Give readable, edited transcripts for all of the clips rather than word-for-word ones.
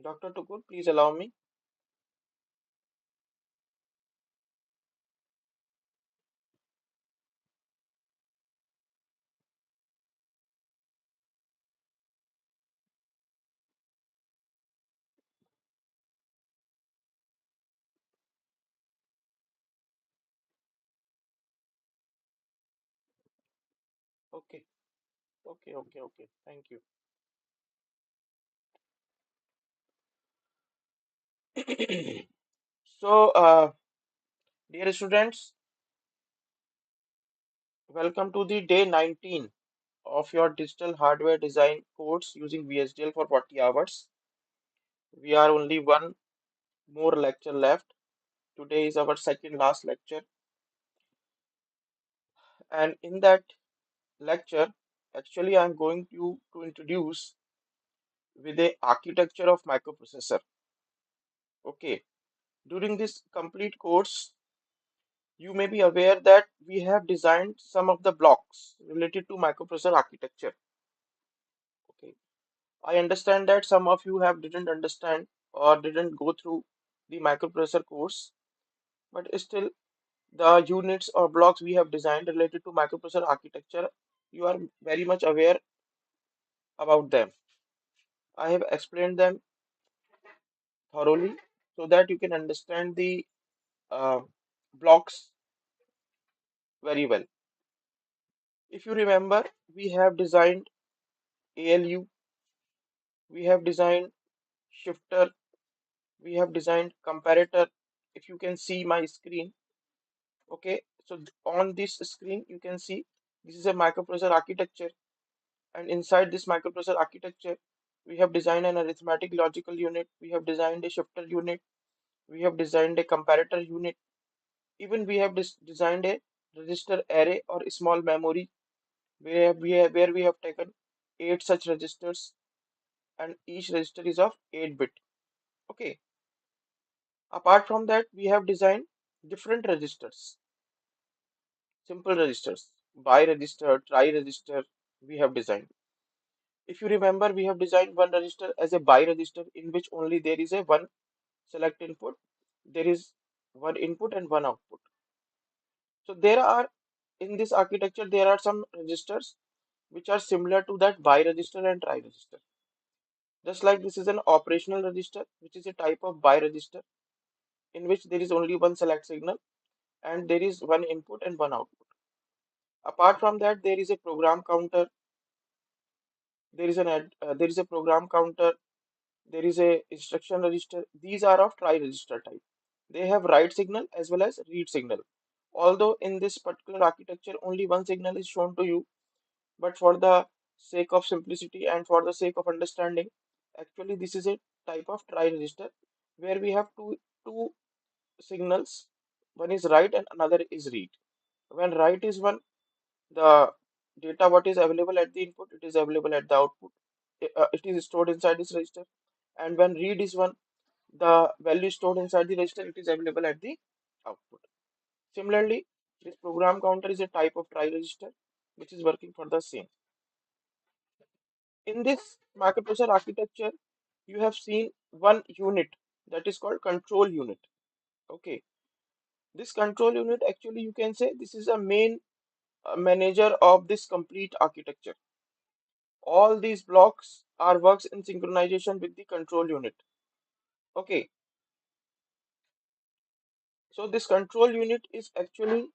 Dr. Tukur, please allow me. Okay, okay. Thank you. So, dear students, welcome to the day 19 of your digital hardware design course using VHDL for 40 hours. We are only one more lecture left. Today is our second last lecture, and in that lecture, actually, I'm going to introduce with a architecture of microprocessor. Okay, during this complete course, you may be aware that we have designed some of the blocks related to microprocessor architecture. Okay, I understand that some of you have didn't understand or didn't go through the microprocessor course, but still the units or blocks we have designed related to microprocessor architecture, you are very much aware about them. I have explained them thoroughly so that you can understand the uh, blocks very well. If you remember, we have designed ALU, we have designed shifter, we have designed comparator. If you can see my screen, okay, so on this screen you can see this is a microprocessor architecture, and inside this microprocessor architecture we have designed an arithmetic logical unit, we have designed a shifter unit, we have designed a comparator unit, even we have designed a register array or small memory where we have taken eight such registers, and each register is of 8 bit. Okay, apart from that we have designed different registers, simple registers, by register, try register, we have designed. If you remember, we have designed one register as a by register in which only there is a one select input, there is one input and one output. So there are in this architecture there are some registers which are similar to that by register and try register. Just like this is an operational register, which is a type of by register in which there is only one select signal and there is one input and one output. Apart from that, there is a program counter, there is a program counter, there is a instruction register. These are of try register type. They have write signal as well as read signal. Although in this particular architecture only one signal is shown to you, but for the sake of simplicity and for the sake of understanding, actually this is a type of try register where we have two signals. One is write and another is read. When write is one, the data what is available at the input, it is available at the output. It is stored inside this register. And when read is one, the value stored inside the register, it is available at the output. Similarly, this program counter is a type of try register which is working for the same. In this microprocessor architecture, you have seen one unit that is called control unit. Okay, this control unit actually you can say this is a main manager of this complete architecture. All these blocks are works in synchronization with the control unit. Okay, so this control unit is actually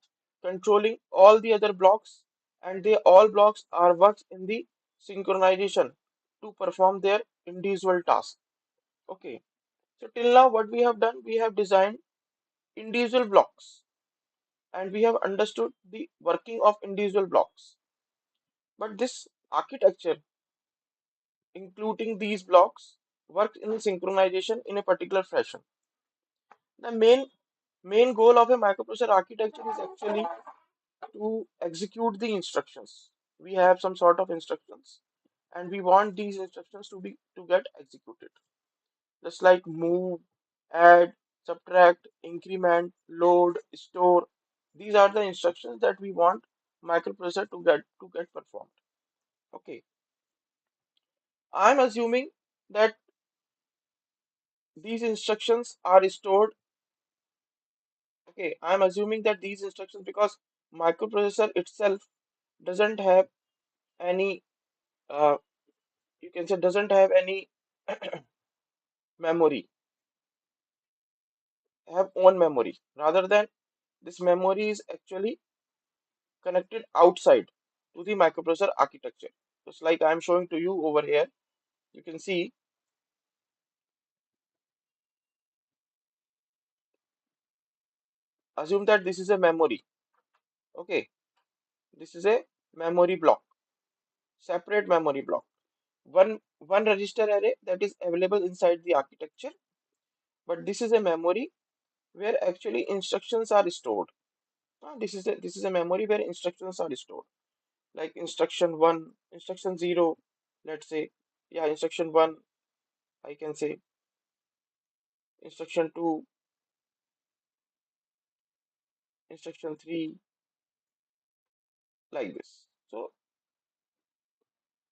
controlling all the other blocks, and they all blocks are works in the synchronization to perform their individual tasks. Okay, so till now what we have done, we have designed individual blocks and we have understood the working of individual blocks. But this architecture, including these blocks, works in synchronization in a particular fashion. The main goal of a microprocessor architecture is actually to execute the instructions. We have some sort of instructions and we want these instructions to get executed. Just like move, add, subtract, increment, load, store. These are the instructions that we want microprocessor to get performed. Okay. I'm assuming that these instructions are stored. Okay, I'm assuming that these instructions, because microprocessor itself doesn't have any, uh, you can say, doesn't have any memory, have own memory. Rather than this memory is actually connected outside to the microprocessor architecture. Just like I'm showing to you over here, you can see, assume that this is a memory. Okay, this is a memory block, separate memory block. One register array that is available inside the architecture, but this is a memory where actually instructions are stored. This is a memory where instructions are stored, like instruction 1, instruction 0, let's say. Yeah, instruction 1, I can say instruction 2, instruction 3, like this. So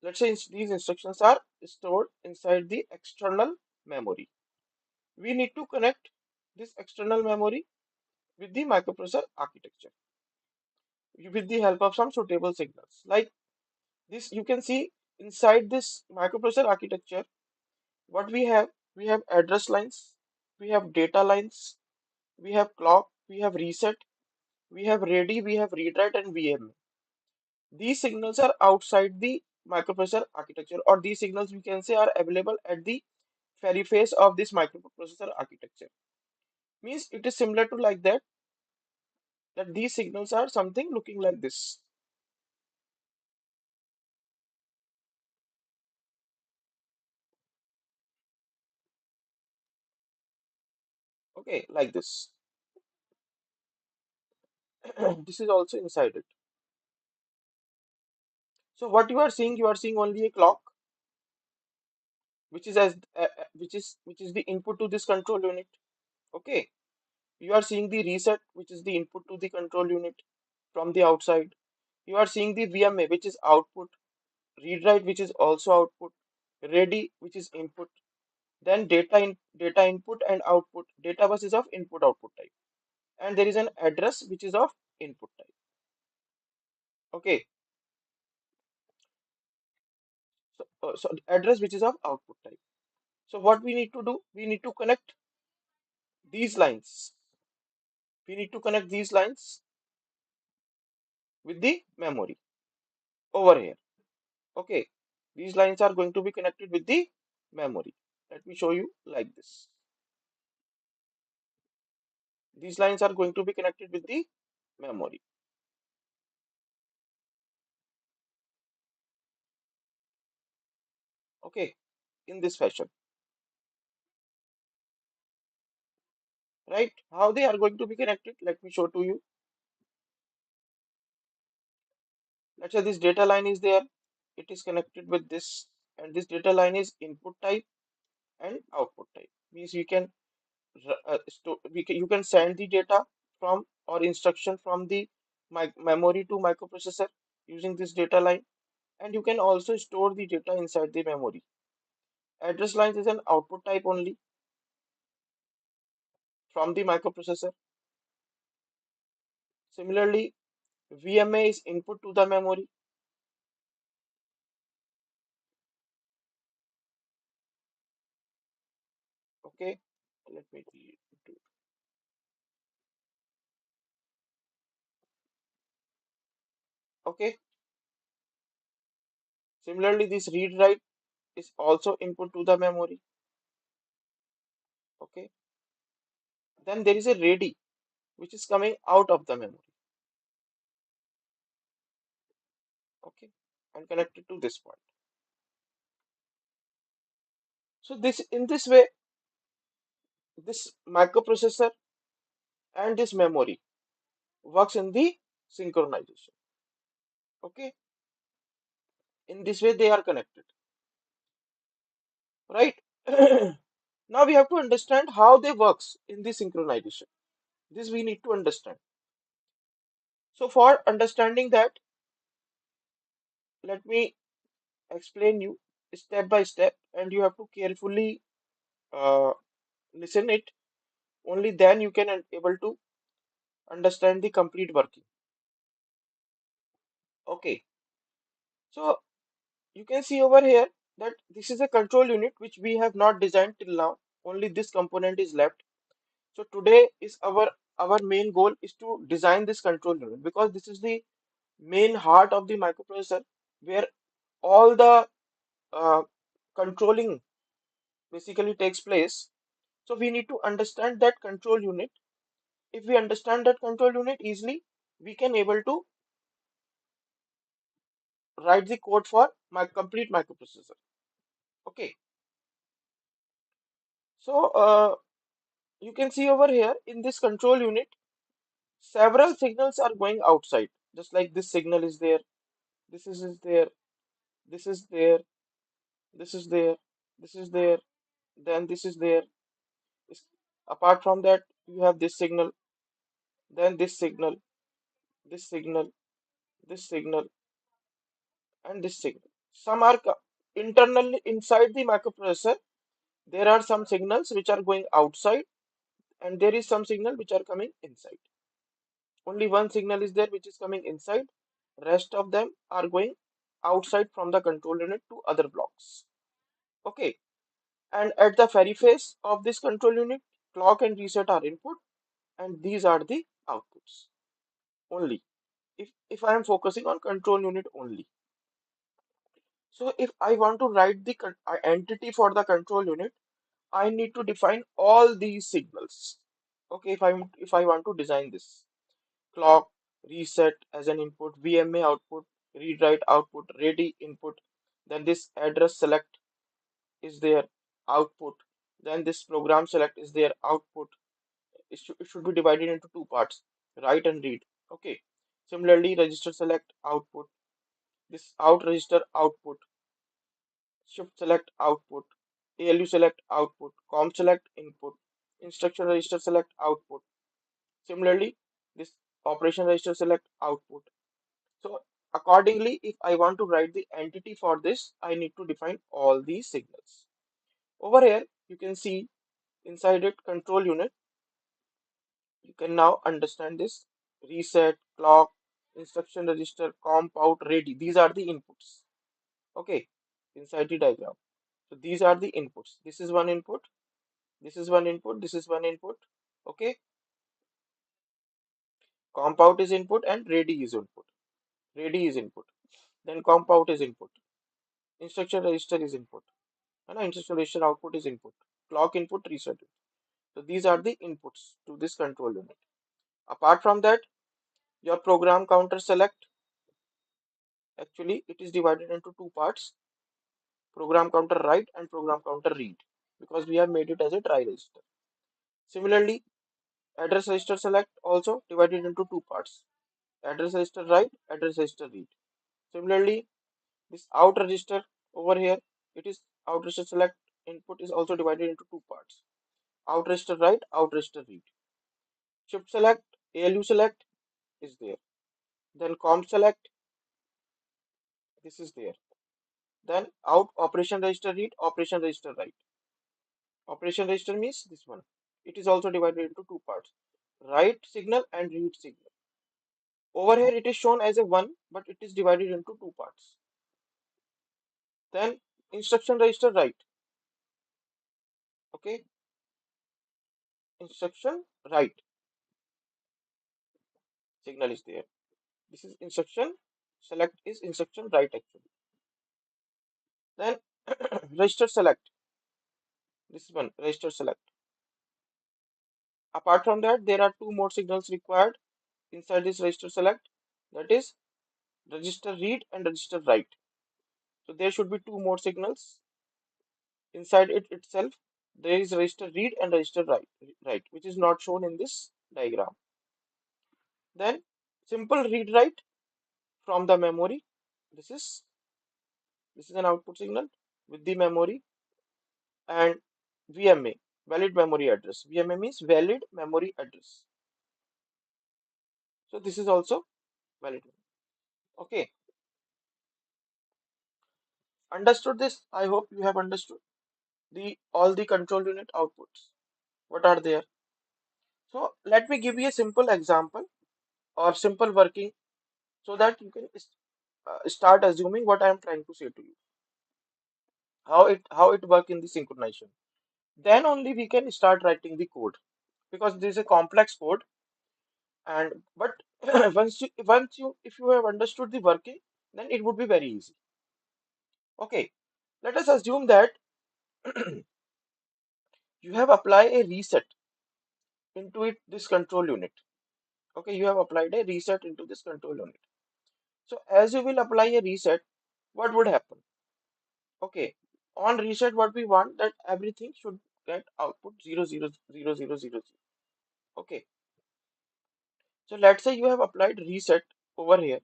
let's say these instructions are stored inside the external memory. We need to connect this external memory with the microprocessor architecture with the help of some suitable signals. Like this, you can see inside this microprocessor architecture, what we have address lines, we have data lines, we have clock, we have reset, we have ready, we have read write, and VMA. These signals are outside the microprocessor architecture, or these signals we can say are available at the face of this microprocessor architecture. Means it is similar to like that these signals are something looking like this. Okay, like this. This is also inside it. So what you are seeing only a clock, which is which is the input to this control unit. Okay, you are seeing the reset, which is the input to the control unit from the outside. You are seeing the VMA, which is output, read write, which is also output, ready, which is input. Then data input and output. Data bus is of input output type, and there is an address which is of input type. Okay, so address which is of output type. So what we need to do, we need to connect these lines. We need to connect these lines with the memory over here. Okay, these lines are going to be connected with the memory. Let me show you like this. These lines are going to be connected with the memory. Okay, in this fashion, right? How they are going to be connected? Let me show to you. Let's say this data line is there. It is connected with this, and this data line is input type and output type. Means you can you can send the data from or instruction from the memory to microprocessor using this data line, and you can also store the data inside the memory. Address lines is an output type only from the microprocessor. Similarly, VMA is input to the memory. Okay, let me do. Okay, similarly, this read write is also input to the memory. Okay, then there is a ready which is coming out of the memory. Okay, and connected to this point. So this in this way, this microprocessor and this memory works in the synchronization. Okay, in this way they are connected, right? Now we have to understand how they works in the synchronization. This we need to understand. So for understanding that, let me explain you step by step, and you have to carefully uh, listen it, only then you can able to understand the complete working. Okay, so you can see over here that this is a control unit which we have not designed till now. Only this component is left. So today is our main goal is to design this control unit, because this is the main heart of the microprocessor, where all the uh, controlling basically takes place. So we need to understand that control unit. If we understand that control unit easily, we can able to write the code for my complete microprocessor. Okay, so you can see over here in this control unit, several signals are going outside. Just like this signal is there, is there, this is there, this is there, this is there, then this is there. Is- Apart from that, you have this signal, then this signal, this signal, this signal, and this signal. Some are internally inside the microprocessor. There are some signals which are going outside, and there is some signal which are coming inside. Only one signal is there which is coming inside. Rest of them are going outside from the control unit to other blocks. Okay. And at the face of this control unit, clock and reset are input, and these are the outputs only. If I am focusing on control unit only. So if I want to write the entity for the control unit, I need to define all these signals. Okay, if I want to design this clock, reset as an input, VMA output, read write output, ready input, then this address select is their output, then this program select is their output. It should be divided into two parts, write and read. Okay. Similarly, register select output, this out register output, shift select output, ALU select output, COM select input, instruction register select output. Similarly, this operation register select output. So accordingly, if I want to write the entity for this, I need to define all these signals. Over here, you can see inside it control unit. You can now understand this reset, clock, instruction register, comp out, ready. These are the inputs. Okay, inside the diagram. So these are the inputs. This is one input. This is one input. This is one input. Okay, comp out is input and ready is input. Ready is input. Then comp out is input. Instruction register is input. And instruction register output is input. Clock input, reset. So these are the inputs to this control unit. Apart from that, your program counter select, actually it is divided into two parts, program counter write and program counter read, because we have made it as a try register. Similarly, address register select also divided into two parts, address register write, address register read. Similarly, this out register over here, it is out register select input is also divided into two parts, out register write, out register read. Shift select, ALU select is there. Then COM select, this is there. Then out operation register read, operation register write. Operation register means this one. It is also divided into two parts, write signal and read signal. Over here it is shown as a one, but it is divided into two parts. Then instruction register write. Okay, instruction write signal is there. This is instruction select is instruction write actually. Then register select. This one register select. Apart from that, there are two more signals required inside this register select. That is register read and register write. So there should be two more signals inside it itself. There is register read and register write, which is not shown in this diagram. Then simple read write from the memory. This is this is an output signal with the memory, and VMA, valid memory address. VMA means valid memory address. So this is also valid. Okay, understood this? I hope you have understood the all the control unit outputs. What are there? So let me give you a simple example or simple working so that you can start assuming what I am trying to say to you, how it work in the synchronization. Then only we can start writing the code because this is a complex code. And but once you if you have understood the working, then it would be very easy. Okay, let us assume that you have applied a reset into it this control unit. Okay, you have applied a reset into this control unit. So as you will apply a reset, what would happen? Okay, on reset, what we want that everything should get output 0 0 0 0 0 0. Okay, so let's say you have applied reset over here.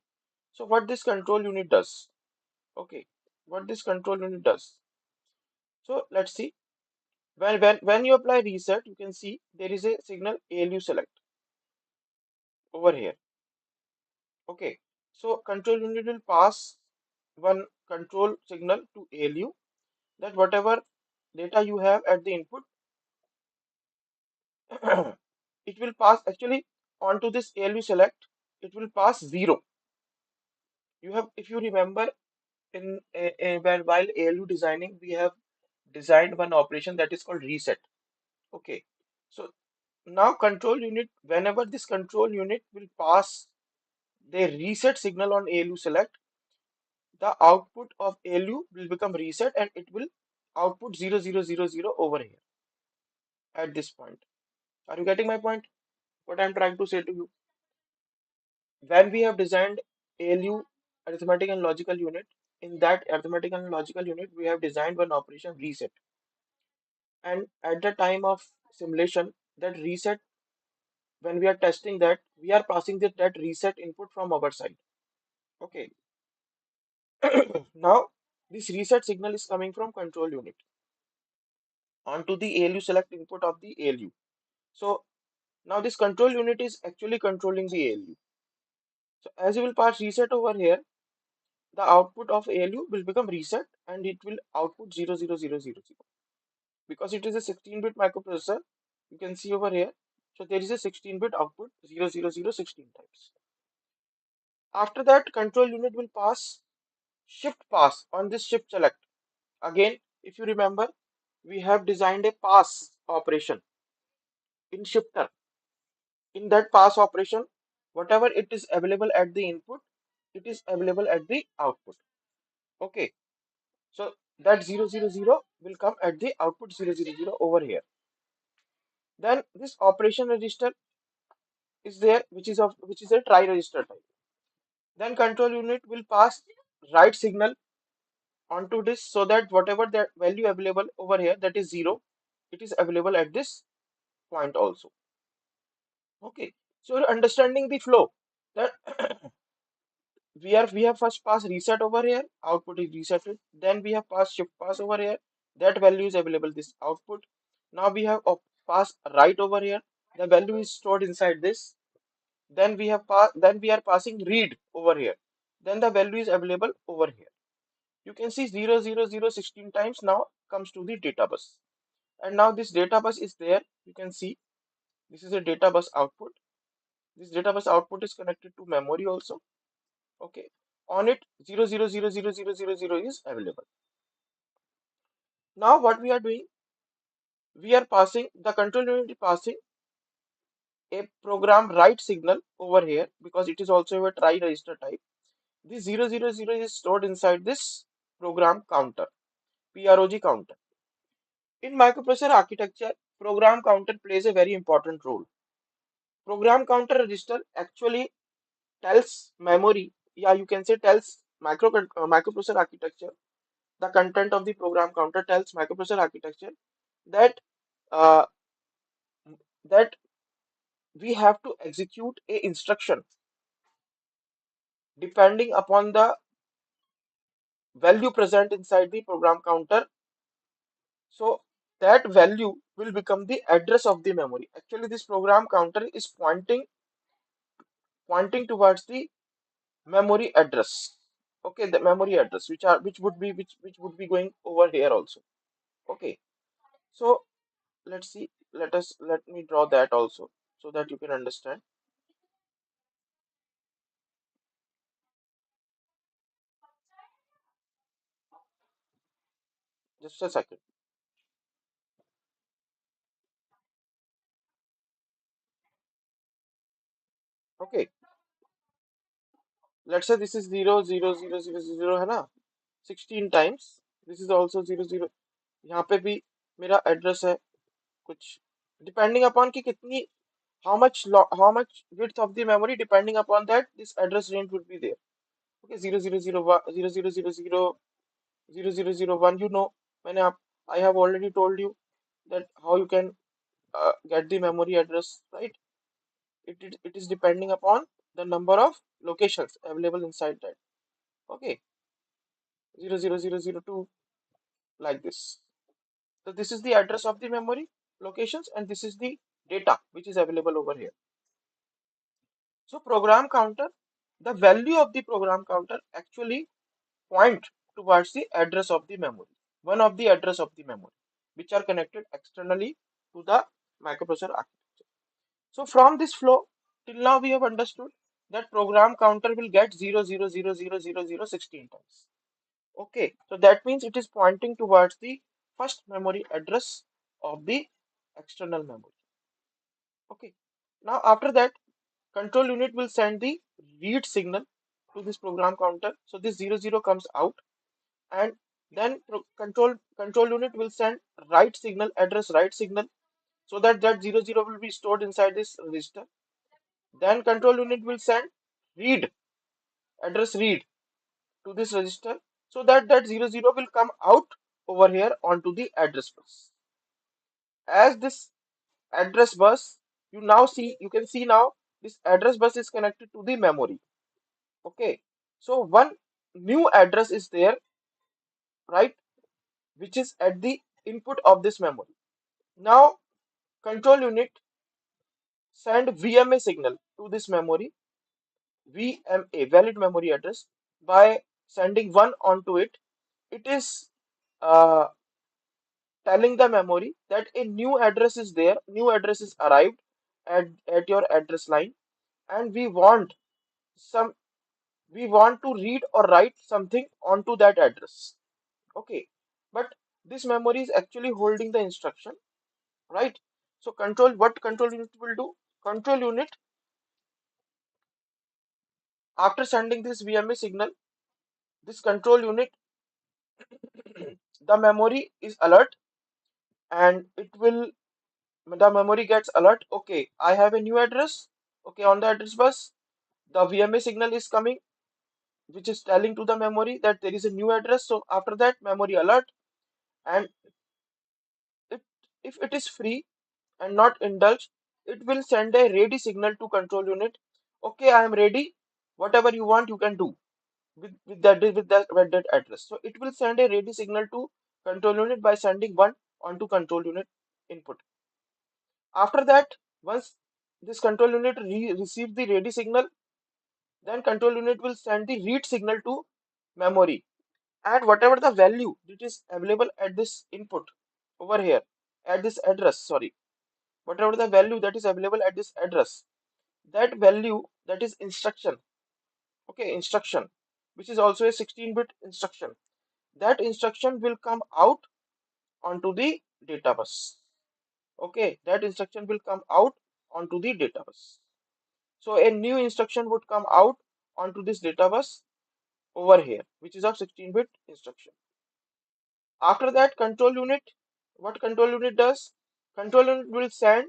So what this control unit does? Okay, what this control unit does? So let's see. When you apply reset, you can see there is a signal ALU select over here. Okay, so control unit will pass one control signal to ALU that whatever data you have at the input, it will pass actually onto this ALU select. It will pass 0. You have, if you remember, while ALU designing, we have designed one operation that is called reset. Okay, so now control unit, whenever this control unit will pass the reset signal on ALU select, the output of ALU will become reset and it will output 0 0 0 0 over here at this point. Are you getting my point? What I'm trying to say to you? When we have designed ALU arithmetic and logical unit, in that arithmetic and logical unit, we have designed one operation reset. And at the time of simulation, that reset, when we are testing that, we are passing that reset input from our side. Okay. Now, this reset signal is coming from control unit onto the ALU select input of the ALU. So now this control unit is actually controlling the ALU. So as you will pass reset over here, the output of ALU will become reset and it will output 0 0 0 0 0 because it is a 16-bit microprocessor. You can see over here. So there is a 16-bit output 0 0 0 16 times. After that, control unit will pass shift pass on this shift select. Again, if you remember, we have designed a pass operation in shifter. In that pass operation, whatever it is available at the input, it is available at the output. Okay, so that 0 0 0 will come at the output 0 0 0 over here. Then this operation register is there, which is a try register type. Then control unit will pass write signal onto this so that whatever that value available over here, that is 0, it is available at this point also. Okay, so you're understanding the flow that we have first pass reset over here, output is resetted. Then we have pass shift pass over here, that value is available this output. Now we have pass write over here, the value is stored inside this. Then we are passing read over here, then the value is available over here. You can see 0 0 0 16 times now comes to the data bus. And now this data bus is there. You can see this is a data bus output. This data bus output is connected to memory also. Okay. On it 0 0 0 0 0 0 0 is available. Now what we are doing, we are passing the control unit is passing a program write signal over here because it is also a try register type. This 0 0 0 is stored inside this program counter, PROG counter. In microprocessor architecture, program counter plays a very important role. Program counter register actually tells memory, yeah, you can say tells microprocessor architecture. The content of the program counter tells microprocessor architecture that uh, that we have to execute a instruction depending upon the value present inside the program counter. So that value will become the address of the memory. Actually, this program counter is pointing towards the memory address. Okay, the memory address which would be going over here also. Okay, so let's see. let me draw that also so that you can understand. Just a second. Okay, let's say this is 0 0 0 0 0 है ना, 16 times. This is also 0 0. यहाँ पे भी मेरा address है कुछ, depending upon कि कितनी, how much width of the memory, depending upon that this address range would be there. Okay, 0001 0000 0001, you know, मैंने आप I have already told you that how you can get the memory address, right? It is depending upon the number of locations available inside that. Okay, 00002, like this. So this is the address of the memory locations, and this is the data which is available over here. So program counter, the value of the program counter actually point towards the address of the memory, one of the address of the memory, which are connected externally to the microprocessor architecture. So from this flow, till now we have understood that program counter will get 0 0 0 0 0 0 0 times. Okay, so that means it is pointing towards the first memory address of the external memory. Okay, now after that, control unit will send the read signal to this program counter. So this 0 0 comes out, and then control unit will send write signal, address write signal, so that that 0 0 will be stored inside this register. Then control unit will send read, address read, to this register, so that that 0 0 will come out over here onto the address bus. As this address bus, you can see now this address bus is connected to the memory. Okay, so one new address is there, right, which is at the input of this memory. Now control unit send VMA signal to this memory, VMA, valid memory address. By sending one onto it, it is uh, telling the memory that a new address is there, new address is arrived at your address line, and some we want to read or write something onto that address. Okay, but this memory is actually holding the instruction, right? So what control unit will do? Control unit, after sending this VMA signal, this control unit, the memory is alert, and the memory gets alert. Okay, I have a new address. Okay, on the address bus, the VMA signal is coming, which is telling to the memory that there is a new address. So after that, memory alert, and if, if it is free and not indulged, it will send a ready signal to control unit. Okay, I am ready. Whatever you want, you can do with that address. So it will send a ready signal to control unit by sending one onto control unit input. After that, once this control unit receives the ready signal, then control unit will send the read signal to memory, and whatever the value that is available at this input over here, at this address, sorry, whatever the value that is available at this address, that value, that is instruction. Okay, instruction, which is also a 16-bit instruction, that instruction will come out onto the data bus. Okay, that instruction will come out onto the data bus. So a new instruction would come out onto this data bus over here, which is of 16-bit instruction. After that, what control unit does? Control unit will send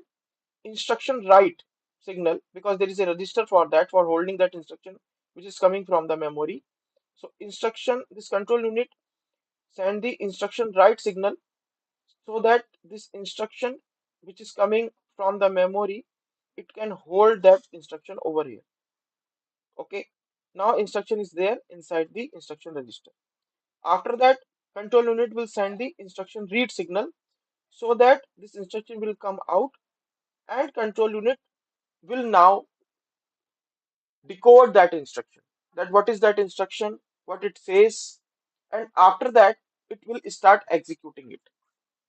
instruction write signal, because there is a register for that, for holding that instruction, which is coming from the memory. So this control unit send the instruction write signal, so that this instruction which is coming from the memory, it can hold that instruction over here. Okay, now instruction is there inside the instruction register. After that, control unit will send the instruction read signal, so that this instruction will come out, and control unit will now decode that instruction, that what is that instruction, what it says, and after that it will start executing it.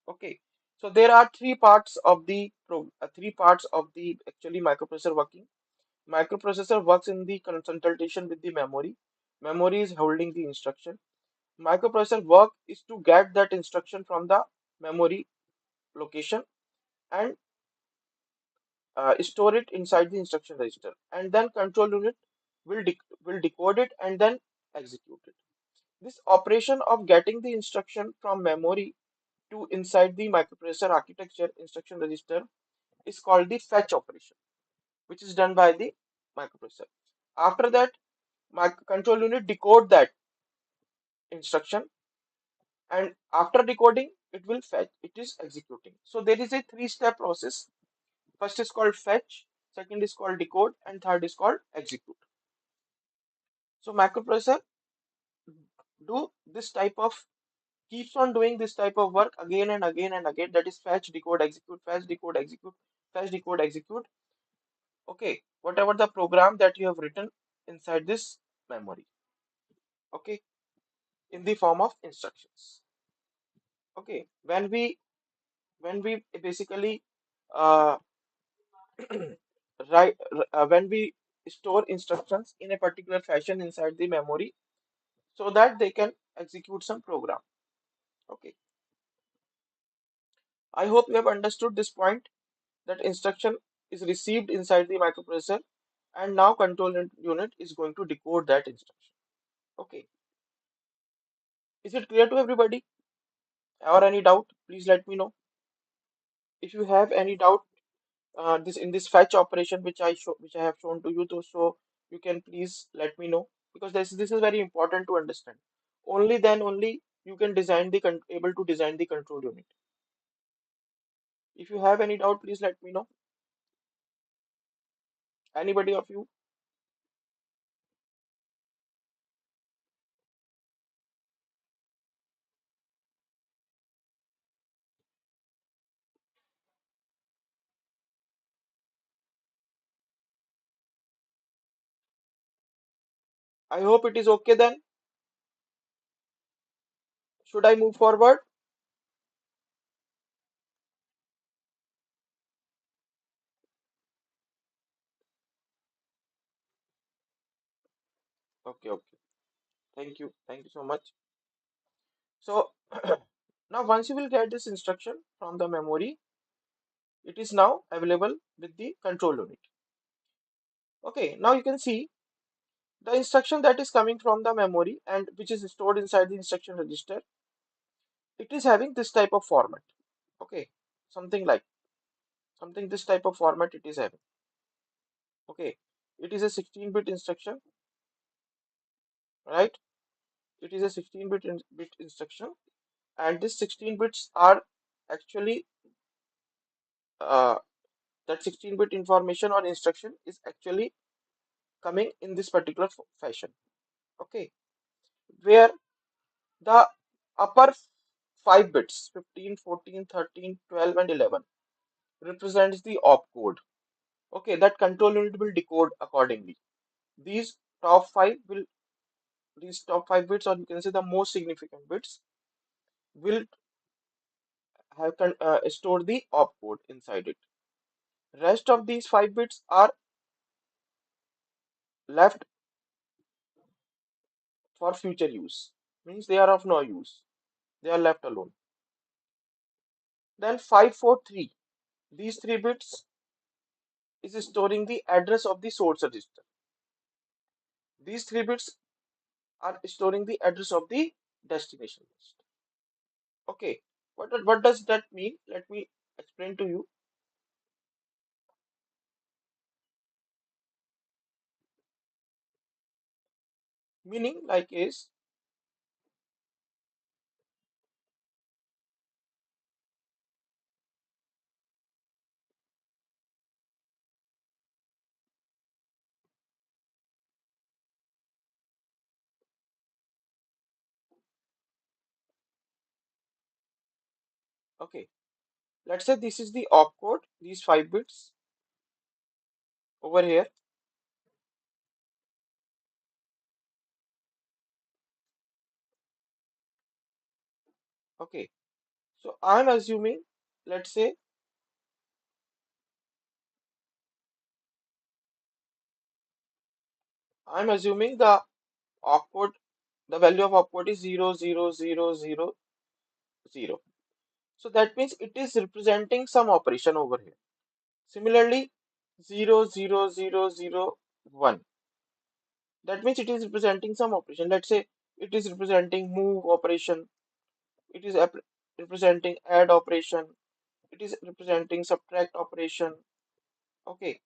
Okay, So there are three parts of the actually microprocessor working. Microprocessor works in the consultation with the memory. Memory is holding the instruction. Microprocessor work is to get that instruction from the memory location and store it inside the instruction register, and then control unit will decode it and then execute it. This operation of getting the instruction from memory to inside the microprocessor architecture instruction register is called the fetch operation, which is done by the microprocessor. After that, my control unit decode that instruction, and after decoding, it will fetch. It is executing. So there is a three-step process. First is called fetch, second is called decode, and third is called execute. So microprocessor do this type of keeps on doing this type of work again and again and again. That is fetch, decode, execute, fetch, decode, execute, fetch, decode, execute. Okay, whatever the program that you have written inside this memory. Okay, in the form of instructions. Okay, when we basically uh, write when we store instructions in a particular fashion inside the memory so that they can execute some program. Okay, I hope you have understood this point, that instruction is received inside the microprocessor and now unit is going to decode that instruction. Okay, is it clear to everybody or any doubt? Please let me know. If you have any doubt this in this fetch operation which I have shown to you, so you can please let me know, because this is very important to understand. Only then only you can design able to design the control unit. If you have any doubt, please let me know. Anybody of you? I hope it is okay then. Should I move forward? Okay, okay. Thank you so much. So now once you will get this instruction from the memory, it is now available with the control unit. Okay, now you can see the instruction that is coming from the memory and which is stored inside the instruction register. It is having this type of format. Okay, something like something this type of format it is having. Okay, it is a 16-bit instruction, right? It is a 16-bit instruction, and this 16 bits are actually uh, that 16-bit information or instruction is actually coming in this particular fashion. Okay, where the upper 5 bits 15, 14, 13, 12, and 11 represents the opcode. Okay, that control unit will decode accordingly. These top five will these top 5 bits, or you can say the most significant bits, will have store the opcode inside it. Rest of these 5 bits are left for future use. Means they are of no use. They are left alone. Then 543. These 3 bits is storing the address of the source register. These 3 bits are storing the address of the destination register. Okay, what does that mean? Let me explain to you. Meaning like is, okay, let's say this is the opcode, these 5 bits over here. Okay, so I'm assuming let's say I'm assuming opcode, the value of opcode is 0, 0, 0, 0, 0. So that means it is representing some operation over here. Similarly, 0, 0, 0, 0, 1. That means it is representing some operation. Let's say it is representing move operation. It is representing add operation. It is representing subtract operation. Okay.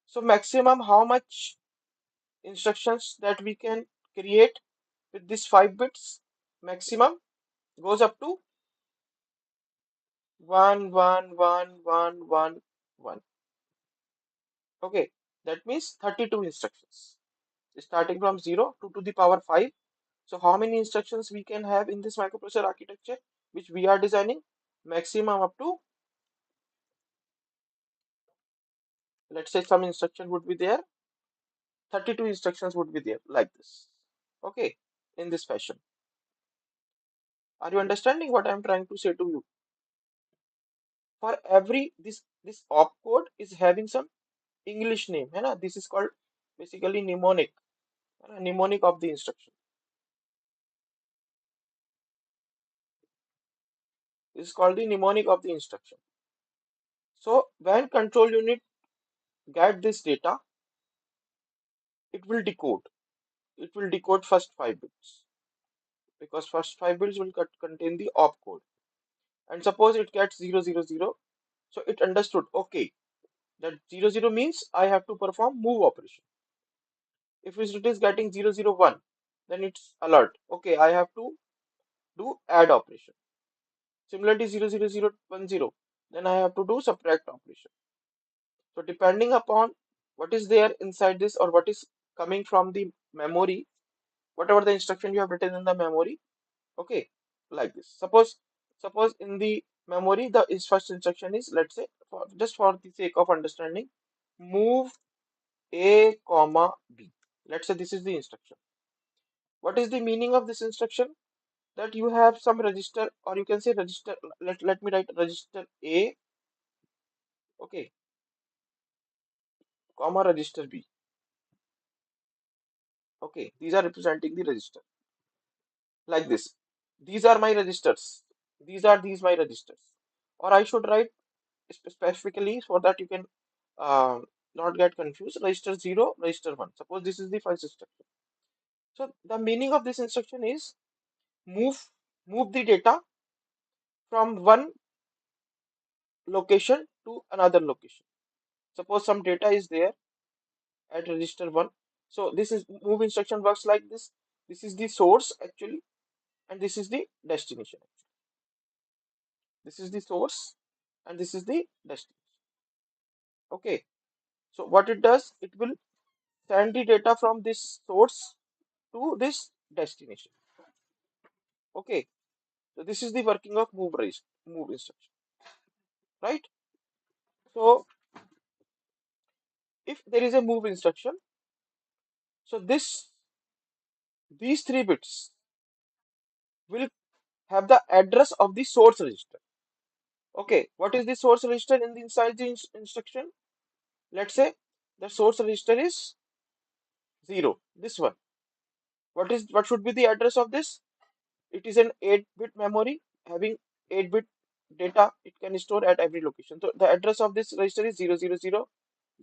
So maximum how much instructions that we can create with these 5 bits? Maximum goes up to 1, 1, 1, 1, 1, 1. Okay. That means 32 instructions. Starting from 0 to the power 5. So how many instructions we can have in this microprocessor architecture which we are designing? Maximum up to, let's say some instruction would be there, 32 instructions would be there like this. Okay, in this fashion. Are you understanding what I'm trying to say to you? For every this opcode is having some English name, है ना? This is called basically mnemonic, है ना? Mnemonic of the instruction. This is called the mnemonic of the instruction. So when control unit get this data, it will decode. It will decode first 5 bits because first 5 bits will contain the opcode. And suppose it gets 0, 0, 0, so it understood, okay, that 0, 0 means I have to perform move operation. If it is getting 0, 0, 1, then it's alert, okay, I have to do add operation. Similarly 0, 0, 0, 1, 0, then I have to do subtract operation. So depending upon what is there inside this or what is coming from the memory, whatever the instruction you have written in the memory, okay, like this. Suppose in the memory the first instruction is, let's say, just for the sake of understanding, move a comma b. Let's say this is the instruction. What is the meaning of this instruction? That you have some register, or you can say register, let me write register a, okay, comma register b. Okay, these are representing the register like this. These are my registers. These my registers. Or I should write specifically so that you can uh, not get confused. Register 0, register 1. Suppose this is the first instruction. So the meaning of this instruction is move move the data from one location to another location. Suppose some data is there at register 1. So this is move instruction works like this. This is the source actually, and this is the destination. This is the source, and this is the destination. Okay. So what it does, it will send the data from this source to this destination. Okay. So this is the working of move instruction, right? So if there is a move instruction, so these 3 bits will have the address of the source register. Okay, what is the source register in the inside the instruction? Let's say the source register is 0. This one. What should be the address of this? It is an 8-bit memory having 8-bit data. It can store at every location. So the address of this register is 0, 0, 0,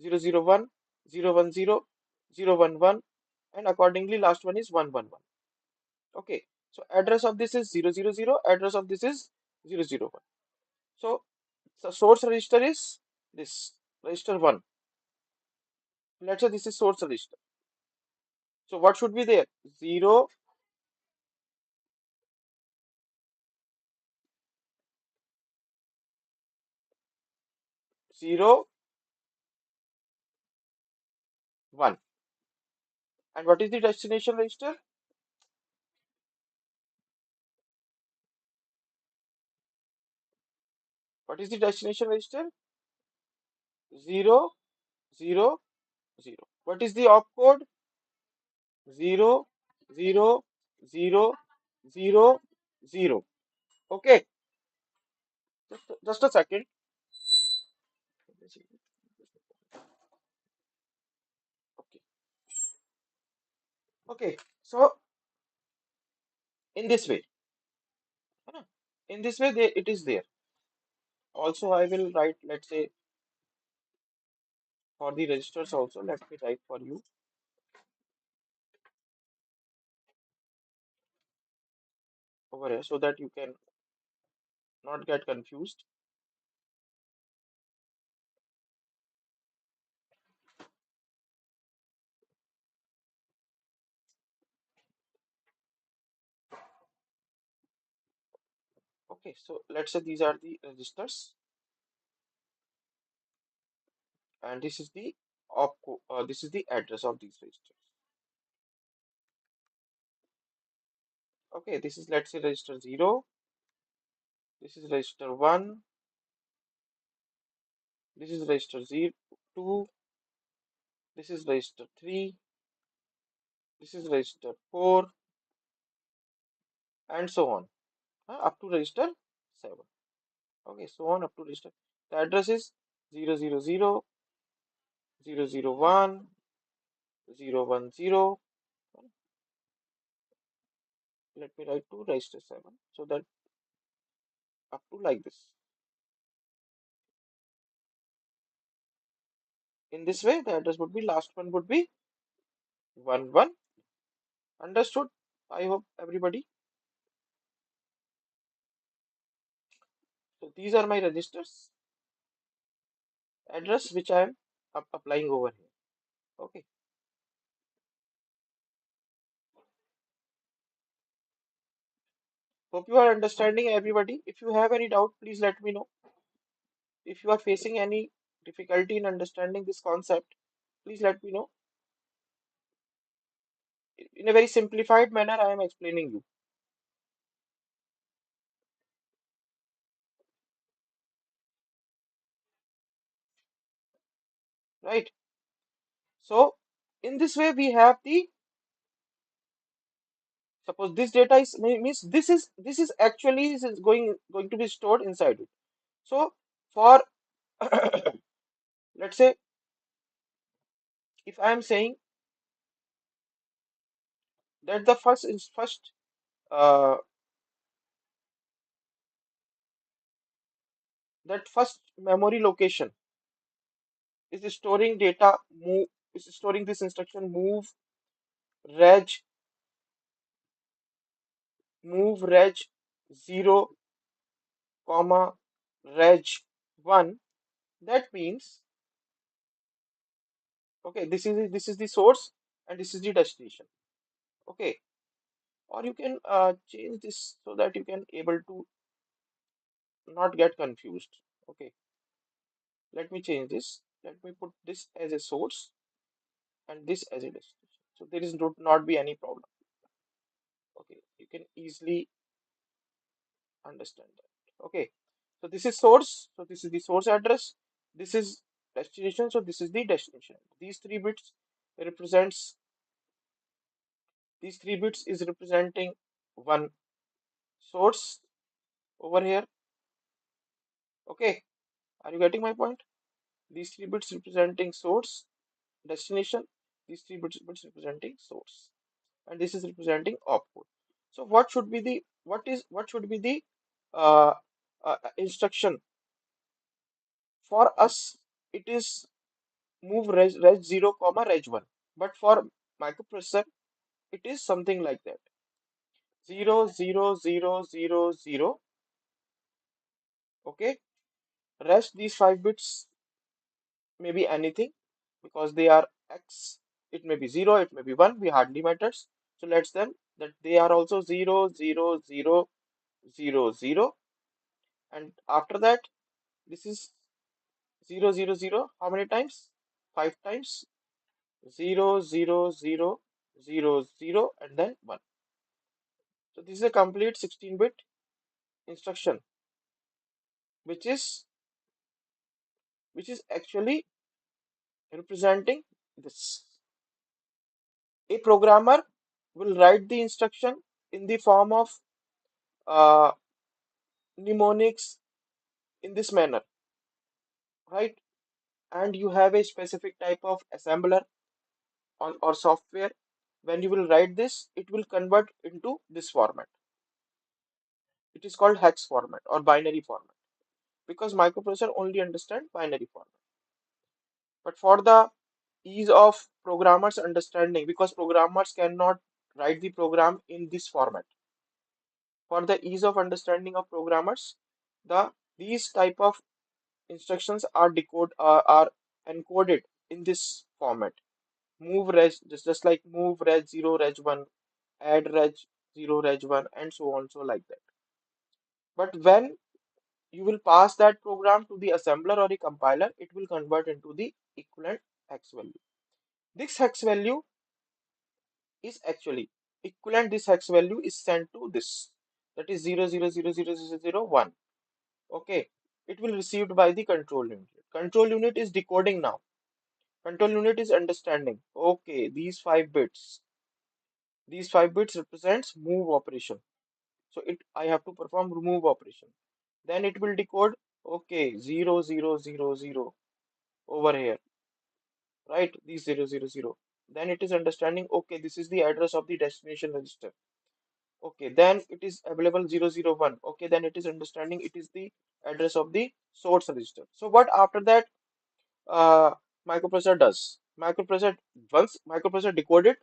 0, 0, 1, 0, 1, 0, 0, 1, 1, and accordingly last one is 1, 1, 1. Okay. So address of this is 0, 0, 0. Address of this is 0, 0, 1. So the source register is this register 1. Let's say this is source register. So what should be there? 0, 0, 1. And what is the destination register? What is the destination register? 0, 0, 0. What is the opcode? 0, 0, 0, 0, 0. Okay. just a second. Okay. Okay. So in this way, है ना? In this way, it is there. Also, I will write, let's say, for the registers also, let me write for you over here so that you can not get confused. Okay, so let's say these are the registers, and this is the this is the address of these registers. Okay, this is, let's say, register 0, this is register 1, this is register 0, 2, this is register 3, this is register 4, and so on, up to register 7. Okay, so on up to register. The address is 000, 001, 010. Let me write to register 7 so that up to like this. In this way, the address would be, last one would be 11. Understood? I hope everybody. So these are my registers address which I am applying over here. Okay. Hope you are understanding everybody. If you have any doubt, please let me know. If you are facing any difficulty in understanding this concept, please let me know. In a very simplified manner, I am explaining you. Right? So in this way, we have the, suppose this data is means this is actually this is going to be stored inside it. So for let's say, if I am saying that the uh, first memory location is storing data move, is storing this instruction reg reg 0 comma reg 1. That means, okay, this is the source and this is the destination. Okay, or you can change this so that you can able to not get confused. Okay, let me change this. Let me put this as a source and this as a destination. So there is not be any problem. Okay, you can easily understand that. Okay, so this is source. So this is the source address. This is destination. So this is the destination. Represents these three bits is representing one source over here. Okay, are you getting my point? These three bits representing source, destination. These three bits representing source, and this is representing output. So what should be the uh, instruction for us? It is move reg 0 comma reg 1, but for microprocessor it is something like that: 0 0 0 0 0. Okay, rest these 5 bits may be anything because they are x. It may be 0, it may be 1, we hardly matters. So let's them that they are also 0 0 0 0 0, and after that this is 0 0 0. How many times? 5 times. 0 0 0 0 0 and then 1. So this is a complete 16-bit instruction which is actually representing this. A programmer will write the instruction in the form of uh, mnemonics in this manner, right? And you have a specific type of assembler on or software. When you will write this, it will convert into this format. It is called hex format or binary format because microprocessor only understand binary format. But for the ease of programmers understanding, because programmers cannot write the program in this format. For the ease of understanding of programmers, these type of instructions are encoded in this format. Move reg, just like move reg 0 reg 1, add reg 0 reg 1, and so on, so like that. But when you will pass that program to the assembler or the compiler, it will convert into the equivalent hex value. This hex value is actually equivalent. This hex value is sent to this, that is 0 0 0 0 0 0 1. Okay, it will received by the control unit. Control unit is decoding now. Control unit is understanding. Okay, these 5 bits represents move operation. So I have to perform remove operation. Then it will decode. Okay, 0 0 0 0 over here, right? These 0 0 0. Then it is understanding. Okay, this is the address of the destination register. Okay, then it is available 0 0 1. Okay, then it is understanding it is the address of the source register. So what after that uh, microprocessor does? Once microprocessor decoded,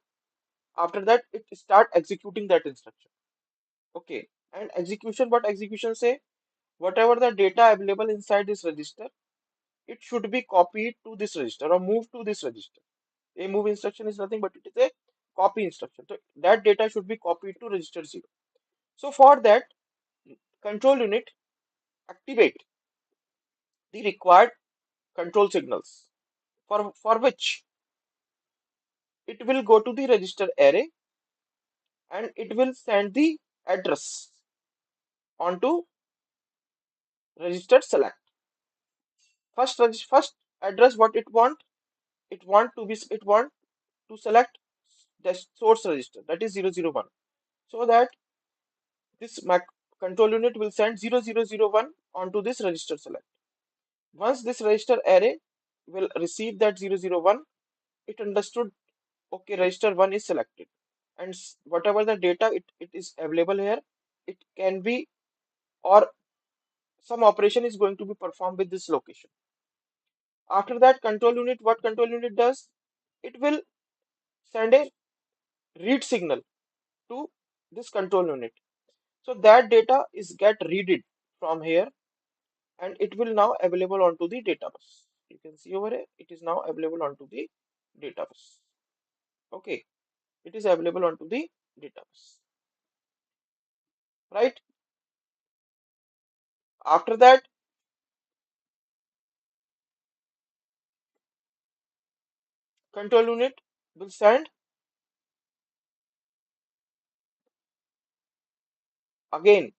after that it start executing that instruction. Okay, and execution, what execution say? Whatever the data available inside this register, it should be copied to this register or moved to this register. A move instruction is nothing but it is a copy instruction. So that data should be copied to register 0. So for that, control unit activate the required control signals for which it will go to the register array and it will send the address onto register select. First address what it want to select the source register, that is 0 0 1, so that this Mac control unit will send 0 0 0 1 onto this register select. Once this register array will receive that 0 0 1, it understood okay, register 1 is selected, and whatever the data it is available here, it can be, or some operation is going to be performed with this location. After that, control unit, what control unit does? It will send a read signal to this control unit. So that data is get readed from here and it will now available onto the data bus. You can see over here, it is now available onto the data bus. Okay, it is available onto the data bus, right? After that, control unit will send again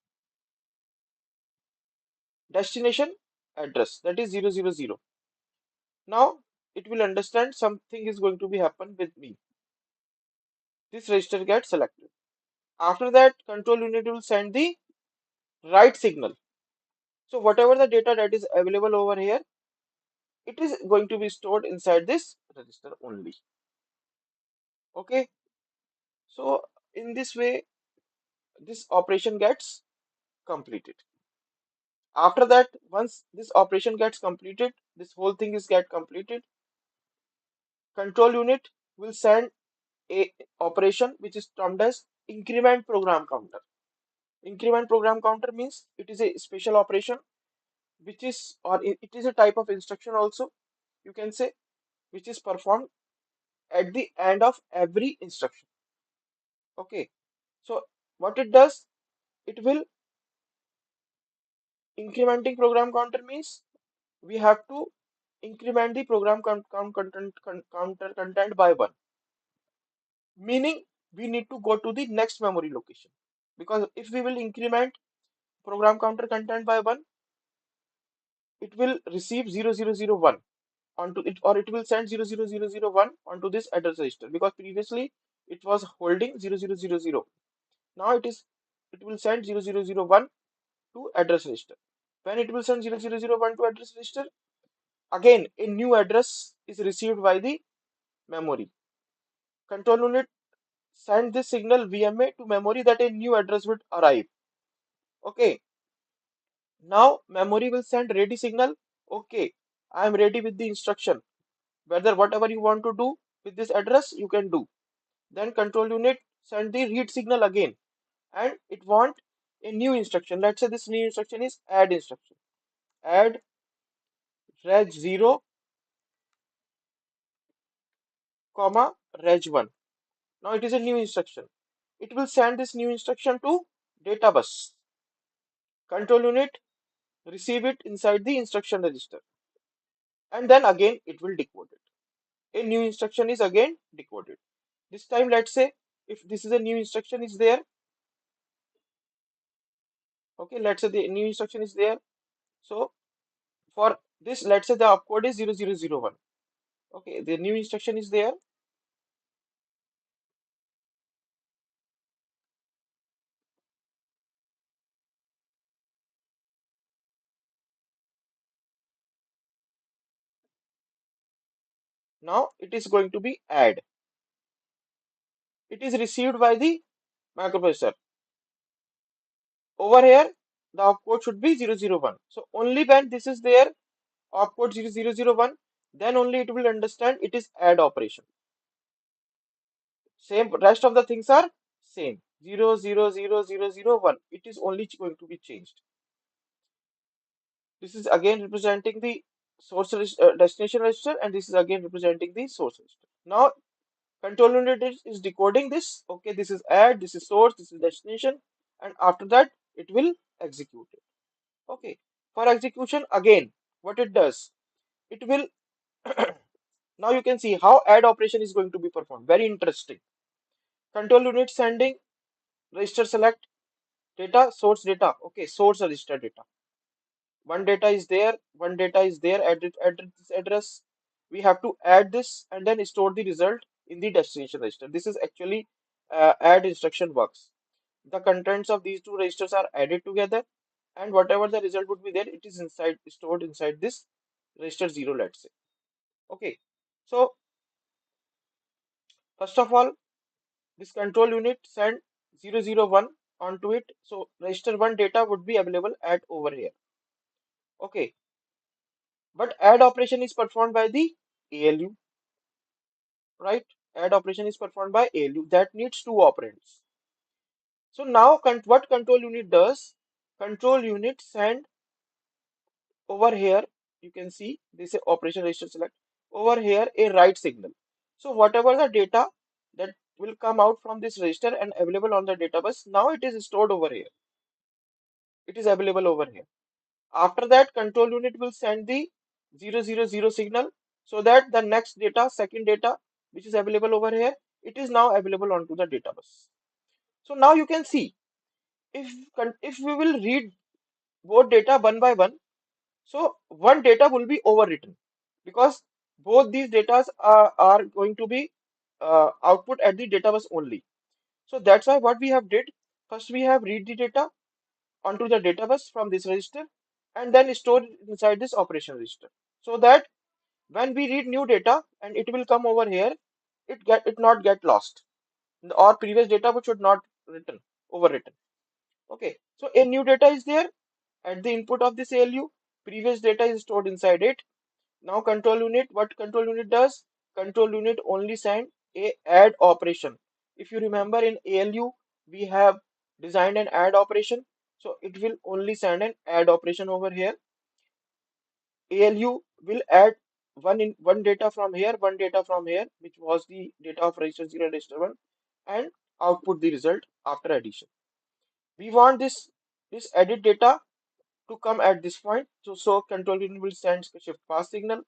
destination address, that is 0 0 0. Now it will understand something is going to be happen with me. This register gets selected. After that, control unit will send the write signal. So whatever the data that is available over here, it is going to be stored inside this register only. Okay. So in this way, this operation gets completed. After that, once this operation gets completed, this whole thing is get completed. Control unit will send a operation which is termed as increment program counter. Increment program counter means it is a special operation which is, or it is a type of instruction also, you can say, which is performed at the end of every instruction. Okay, so what it does, it will incrementing program counter means we have to increment the program counter content by 1, meaning we need to go to the next memory location, because if we will increment program counter content by 1, it will receive 0 0 0 1 onto it, or it will send 0 0 0 0 1 onto this address register, because previously it was holding 0 0 0 0. Now it will send 0 0 0 1 to address register. When it will send 00012 to address register, again a new address is received by the memory. Control unit send this signal VMA to memory that a new address would arrive. Okay, now memory will send ready signal. Okay, I am ready with the instruction. Whether whatever you want to do with this address, you can do. Then control unit send the read signal again, and it want a new instruction. Let's say this new instruction is add instruction. Add reg 0, comma reg 1. Now it is a new instruction. It will send this new instruction to data bus. Control unit receive it inside the instruction register, and then again it will decode it. A new instruction is again decoded. This time, let's say if this is a new instruction is there. Okay, let's say the new instruction is there. So for this, let's say the opcode is 0001. Okay, the new instruction is there. Now it is going to be add. It is received by the microprocessor. Over here, the opcode should be 001. So only when this is there, opcode 0001, then only it will understand it is add operation. Same, rest of the things are same. 000001. It is only going to be changed. This is again representing the destination register, and this is again representing the source register. Now control unit is decoding this. Okay, this is add, this is source, this is destination, and after that it will execute it. Okay, for execution again, what it does, it will now you can see how add operation is going to be performed. Very interesting. Control unit sending register select data, source data. Okay, source register data. One data is there at this address. We have to add this and then store the result in the destination register. This is actually add instruction works. The contents of these two registers are added together, and whatever the result would be there, it is inside stored inside this register 0, let's say. Okay, so first of all, this control unit send 001 onto it, so register 1 data would be available at over here. Okay, but add operation is performed by the ALU, right? Add operation is performed by ALU that needs two operands. So now what control unit does? Control unit send over here. You can see this is operation register select. Over here a write signal. So whatever the data that will come out from this register and available on the database, now it is stored over here. It is available over here. After that, control unit will send the 000 signal so that the next data, second data, which is available over here, it is now available onto the database. So now you can see if we will read both data one by one, so one data will be overwritten because both these data are going to be output at the database only. So that's why what we have did, first we have read the data onto the database from this register and then store it inside this operation register so that when we read new data and it will come over here, it not get lost or previous data which should not written overwritten. Okay, so a new data is there at the input of this ALU, previous data is stored inside it. Now control unit, what control unit does, control unit only send a add operation. If you remember in ALU we have designed an add operation, so it will only send an add operation over here. ALU will add one data from here, one data from here, which was the data of register 0 and register 1, and output the result after addition. We want this added data to come at this point. So control unit will send shift pass signal.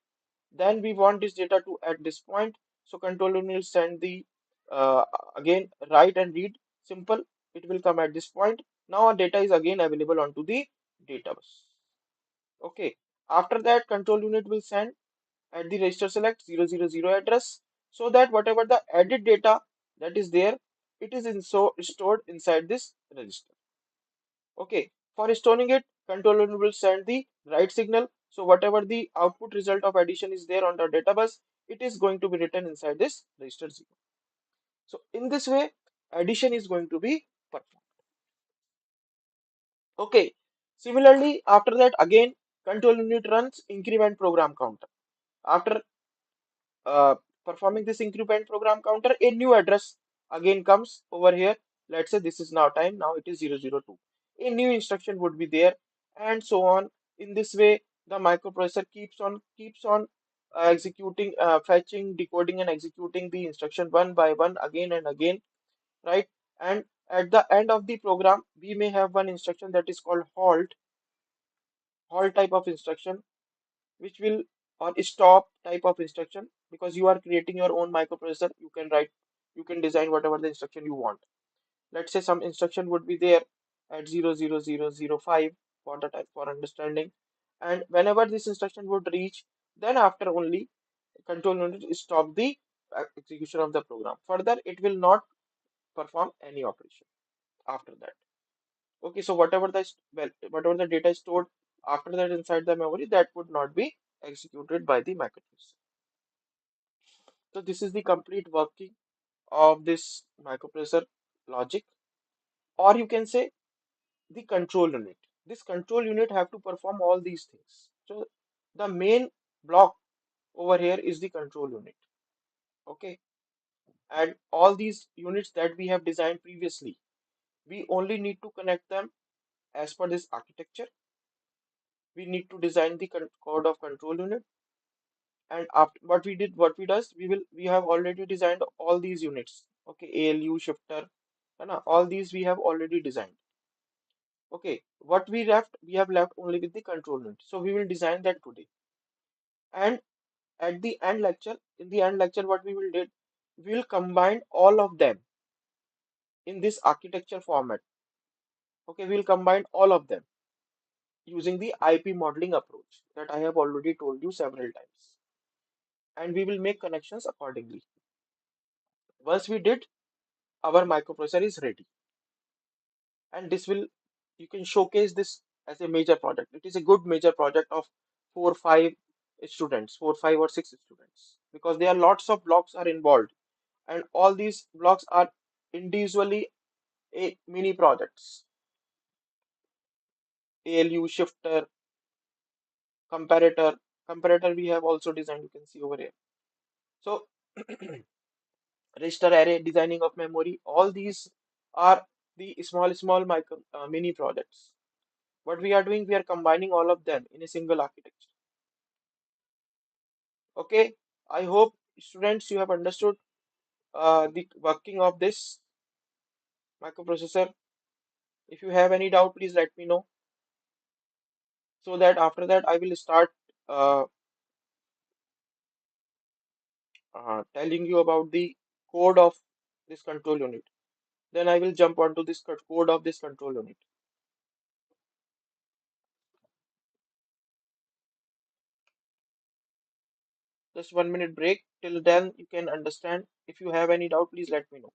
Then we want this data to at this point. So control unit will send the uh, again write and read simple. It will come at this point. Now our data is again available onto the database. Okay. After that, control unit will send at the register select 000 address so that whatever the added data that is there, it is stored inside this register. Okay. For storing it, controller unit will send the right signal. So whatever the output result of addition is there on the data bus, it is going to be written inside this register 0. So in this way, addition is going to be performed. Okay. Similarly, after that, again, control unit runs increment program counter. After uh, performing this increment program counter, a new address again comes over here. Let's say this is now time, now it is 002. A new instruction would be there, and so on. In this way, the microprocessor keeps on executing, fetching, decoding, and executing the instruction one by one again and again, right? And at the end of the program, we may have one instruction that is called halt type of instruction, which will, or stop type of instruction, because you are creating your own microprocessor. You can design whatever the instruction you want. Let's say some instruction would be there at 00005 for the type for understanding, and whenever this instruction would reach, then after only control unit stop the execution of the program. Further, it will not perform any operation after that. Okay, so whatever the data is stored after that inside the memory, that would not be executed by the microprocessor. So this is the complete working of this microprocessor logic, or you can say the control unit. This control unit have to perform all these things. So the main block over here is the control unit. Okay, and all these units that we have designed previously, we only need to connect them as per this architecture. We need to design the code of control unit, and after we have already designed all these units. Okay, ALU shifter, and all these we have already designed. Okay, what we have left only with the control unit. So we will design that today. And at the end lecture, in the end lecture, what we will do, we will combine all of them in this architecture format. Okay, we will combine all of them using the IP modeling approach that I have already told you several times. And we will make connections accordingly. Once we did, our microprocessor is ready. And this will, you can showcase this as a major project. It is a good major project of 4 5 students, 4 5 or 6 students, because there are lots of blocks are involved, and all these blocks are individually a mini projects. ALU shifter, comparator we have also designed, you can see over here. So register array, designing of memory, all these are the small mini projects. What we are doing, we are combining all of them in a single architecture. Okay, I hope students you have understood the working of this microprocessor. If you have any doubt, please let me know, so that after that I will start uh, telling you about the code of this control unit. Then I will jump onto this code of this control unit. Just 1 minute break. Till then, you can understand. If you have any doubt, please let me know.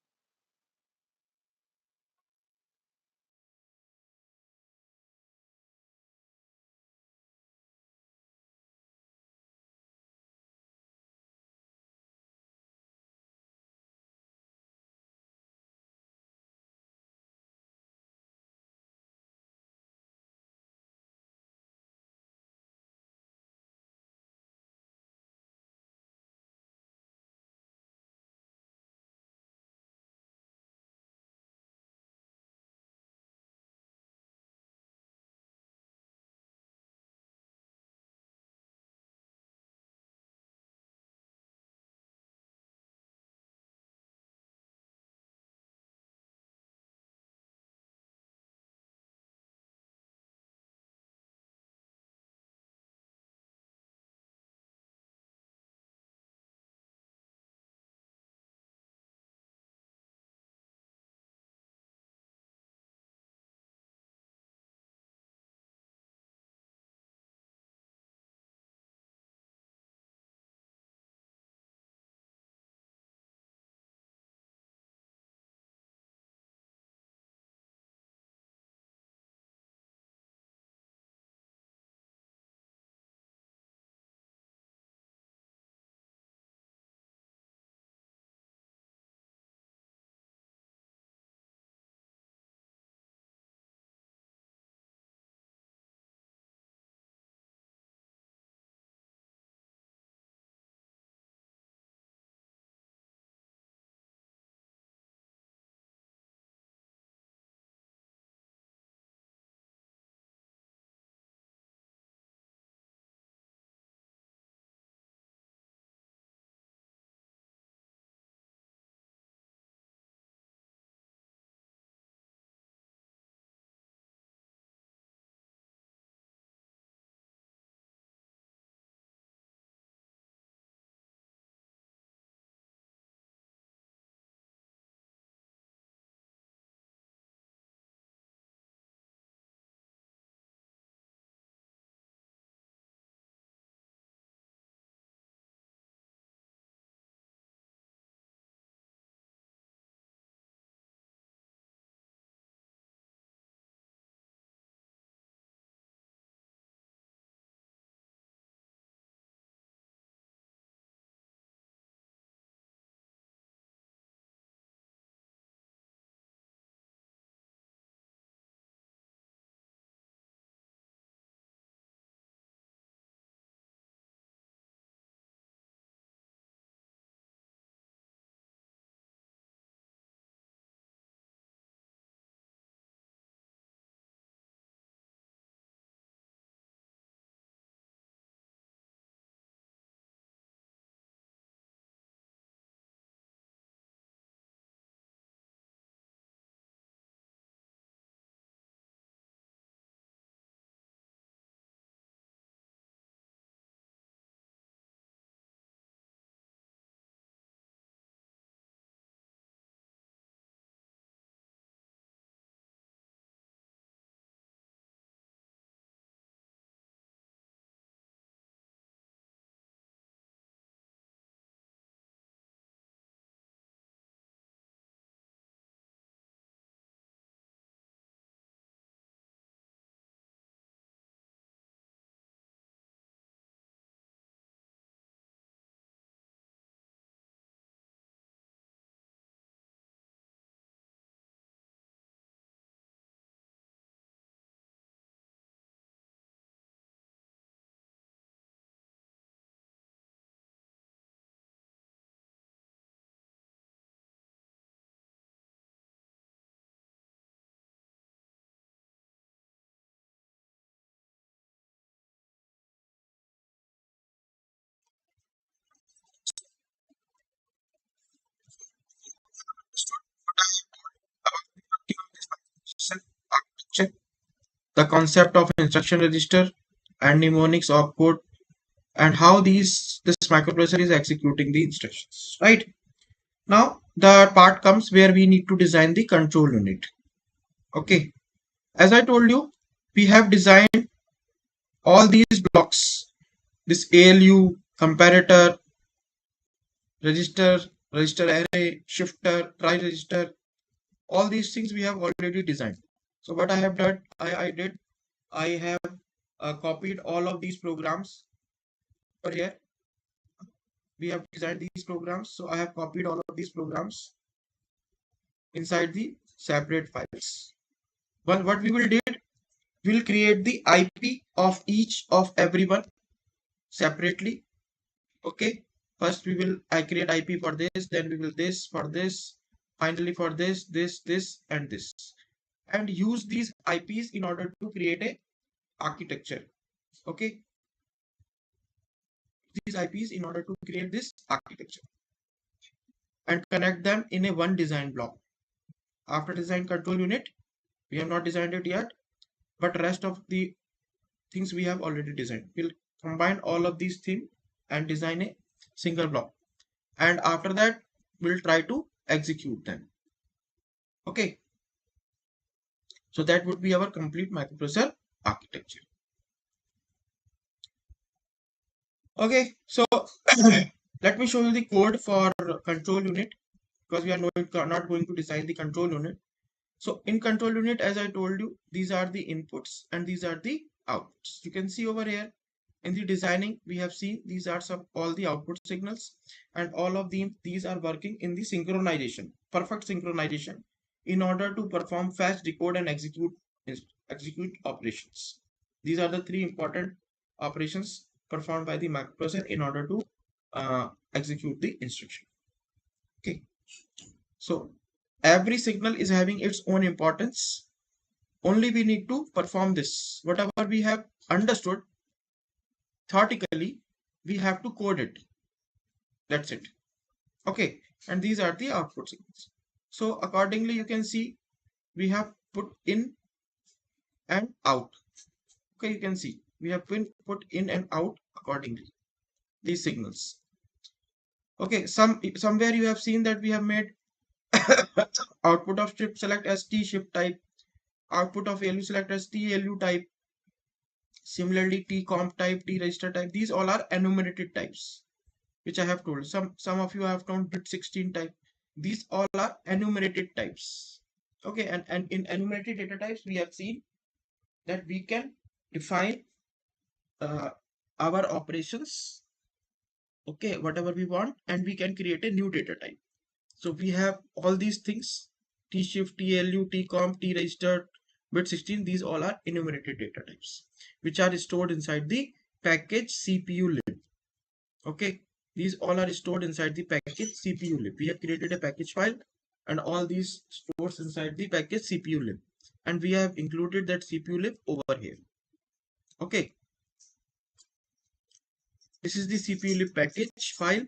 the concept of instruction register and mnemonics opcode, and how this microprocessor is executing the instructions, right? Now the part comes where we need to design the control unit. Okay, as I told you, we have designed all these blocks, this ALU, comparator, register, register array, shifter, try register, all these things we have already designed. So what I have done, I have copied all of these programs over here. We have designed these programs, so I have copied all of these programs inside the separate files. Well, what we will do, we will create the IP of each of everyone separately. Okay, first I create IP for this, then we will this for this, finally for this and this, and use these IPs in order to create a architecture. Okay, these IPs in order to create this architecture and connect them in a one design block. After design control unit, we have not designed it yet, but rest of the things we have already designed. We'll combine all of these things and design a single block, and after that we'll try to execute them. Okay, so that would be our complete microprocessor architecture. Okay, so let me show you the code for control unit, because we are not going to design the control unit. So in control unit, as I told you, these are the inputs and these are the outputs. You can see over here in the designing, we have seen these are all the output signals, and all of these are working in the synchronization, perfect synchronization, in order to perform fetch, decode, and execute operations. These are the three important operations performed by the microprocessor in order to execute the instruction. Okay, so every signal is having its own importance. Only we need to perform this. Whatever we have understood theoretically, we have to code it. That's it. Okay, and these are the output signals. So accordingly, you can see we have put in and out. Okay, you can see we have been put in and out accordingly, these signals. Okay, somewhere you have seen that we have made output of shift select as T shift type, output of ALU select as T ALU type. Similarly, T comp type, T register type, these all are enumerated types, which I have told. Some of you have found bit 16 type. These all are enumerated types. Okay, and in enumerated data types, we have seen that we can define our operations, okay, whatever we want, and we can create a new data type. So we have all these things: T shift, T LU, T comp, T register, bit 16. These all are enumerated data types, which are stored inside the package CPU lib. Okay, these all are stored inside the package CPU lib. We have created a package file, and all these stores inside the package CPU lib, and we have included that CPU lib over here. Okay, this is the CPU lib package file.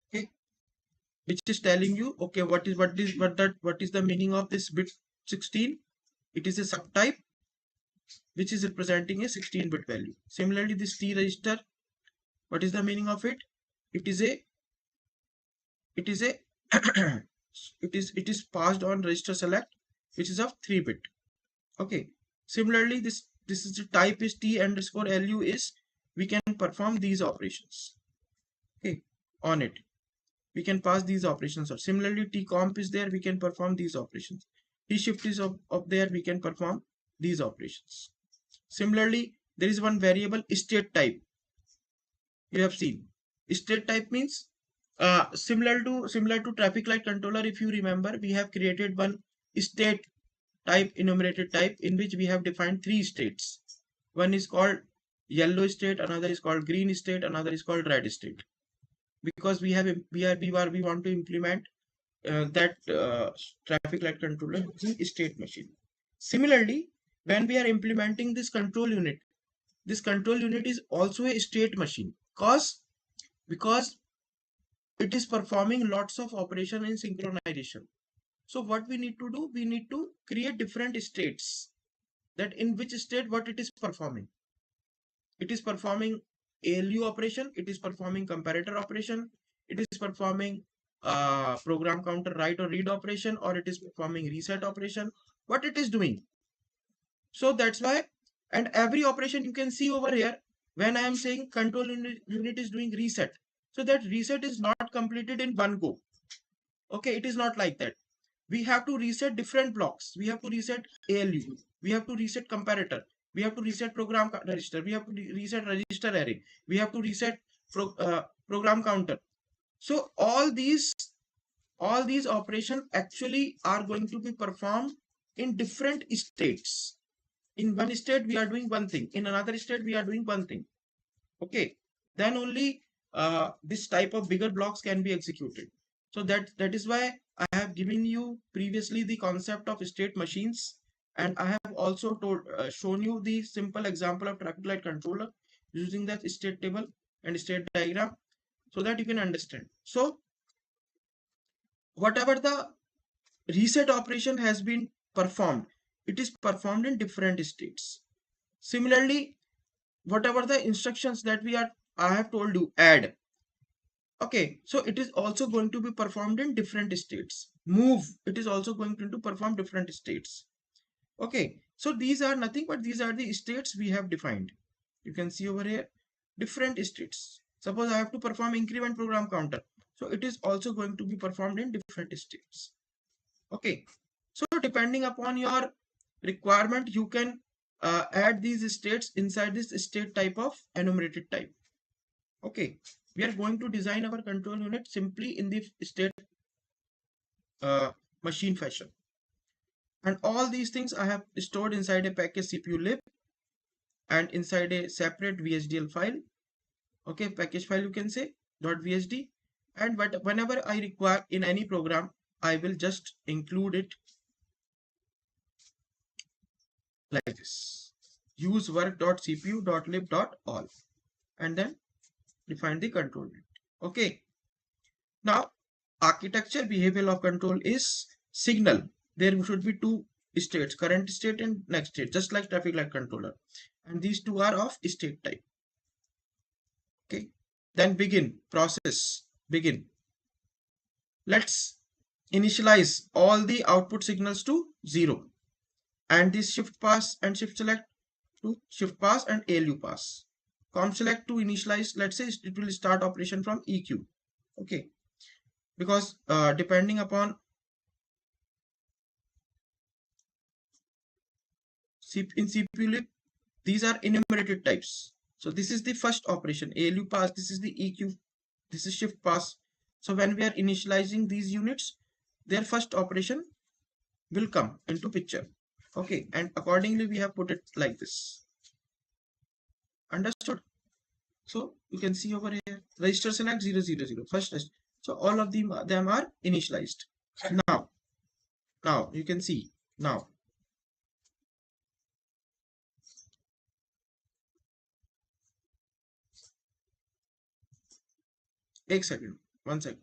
Okay, which is telling you, okay, what is the meaning of this bit 16? It is a subtype which is representing a 16-bit value. Similarly, this T register, what is the meaning of it? It is a it is passed on register select, which is of 3-bit. Okay, similarly, this is the type is T underscore LU, is we can perform these operations, okay, on it. We can pass these operations. Or similarly, T comp is there, we can perform these operations. T shift is up there, we can perform these operations. Similarly, there is one variable state type. You have seen state type means similar to traffic light controller. If you remember, we have created one state type, enumerated type, in which we have defined 3 states. One is called yellow state, another is called green state, another is called red state, because we want to implement that traffic light controller using state machine. Similarly, when we are implementing this control unit is also a state machine, because it is performing lots of operation in synchronization. So what we need to do, we need to create different states, that in which state what it is performing. It is performing ALU operation, it is performing comparator operation, it is performing program counter write or read operation, or it is performing reset operation, what it is doing. So that's why, and every operation you can see over here, when I am saying control unit is doing reset, so that reset is not completed in one go. Okay, it is not like that. We have to reset different blocks. We have to reset ALU. We have to reset comparator. We have to reset register. We have to reset register array. We have to reset program counter. So all these operations actually are going to be performed in different states. In one state we are doing one thing. In another state we are doing one thing. Okay, then only this type of bigger blocks can be executed. So that is why I have given you previously the concept of state machines, and I have also shown you the simple example of traffic light controller using that state table and state diagram, so that you can understand. So whatever the reset operation has been performed, it is performed in different states. Similarly, whatever the instructions that I have told you, add. Okay, so it is also going to be performed in different states. Move, it is also going to perform different states. Okay, so these are nothing but these are the states we have defined. You can see over here different states. Suppose I have to perform increment program counter, so it is also going to be performed in different states. Okay, so depending upon your requirement, you can add these states inside this state type of enumerated type. Okay, we are going to design our control unit simply in the state machine fashion. And all these things I have stored inside a package CPU lib and inside a separate VHDL file. Okay, package file you can say .vhd. And whenever I require in any program, I will just include it like this. Use work.cpu.lib.all and then define the control unit. Okay. Now, architecture behavior of control is signal. There should be two states, current state and next state, just like traffic light controller. And these two are of state type. Okay. Then begin. Let's initialize all the output signals to 0. And this shift pass and shift select to shift pass and ALU pass. Com select to initialize, let's say it will start operation from EQ. Okay. Because depending upon in CPU lib, these are enumerated types. So this is the first operation, ALU pass, this is the EQ, this is shift pass. So when we are initializing these units, their first operation will come into picture. Okay, and accordingly we have put it like this. Understood? So you can see over here, register select 000, first register. So all of them are initialized. Now you can see now. One second.